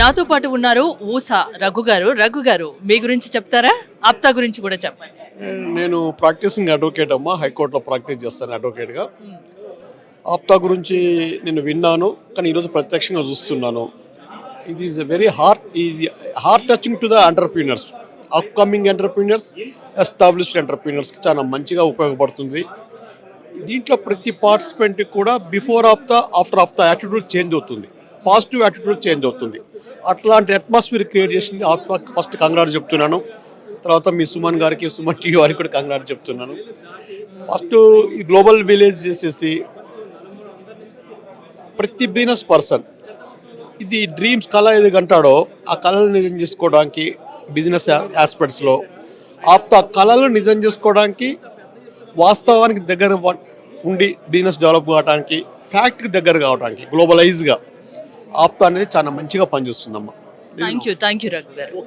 నాతో పాటు ఉన్నారు ఊసా రఘు గారు మీ గురించి చెప్తారా? ఆప్తా గురించి కూడా చెప్పండి. నేను ప్రాక్టీసింగ్ అడ్వకేట్ అమ్మా, హైకోర్టులో ప్రాక్టీస్ చేస్తాను అడ్వకేట్గా. ఆప్తా గురించి నేను విన్నాను, కానీ ఈరోజు ప్రత్యక్షంగా చూస్తున్నాను. It is very heart touching to the entrepreneurs, upcoming entrepreneurs, established entrepreneurs చాలా మంచిగా ఉపయోగపడుతుంది. దీంట్లో ప్రతి పార్టిసిపెంట్కి కూడా before APTA, after APTA attitude change అవుతుంది, పాజిటివ్ యాటిట్యూడ్ చేంజ్ అవుతుంది. అట్లాంటి అట్మాస్ఫియర్ క్రియేట్ చేసింది ఆప్తాకి ఫస్ట్ కంగ్రాట్స్ చెప్తున్నాను. తర్వాత మీ సుమన్ గారికి, సుమన్ టీవీ వారికి కూడా కంగ్రాట్స్ చెప్తున్నాను. ఫస్ట్ ఈ గ్లోబల్ విలేజ్ చేసేసి ప్రతి బిజినెస్ పర్సన్ ఇది డ్రీమ్స్ కళ ఏది అంటాడో ఆ కళలు నిజం చేసుకోవడానికి బిజినెస్ ఆస్పెక్ట్స్లో ఆప్తా కళలు నిజం చేసుకోవడానికి, వాస్తవానికి దగ్గర ఉండి బిజినెస్ డెవలప్ కావడానికి, ఫ్యాక్ట్కి దగ్గర కావడానికి గ్లోబలైజ్గా ఆప్తా అనేది చాలా మంచిగా పనిచేస్తుందమ్మా. థ్యాంక్ యూ రఘు గారు.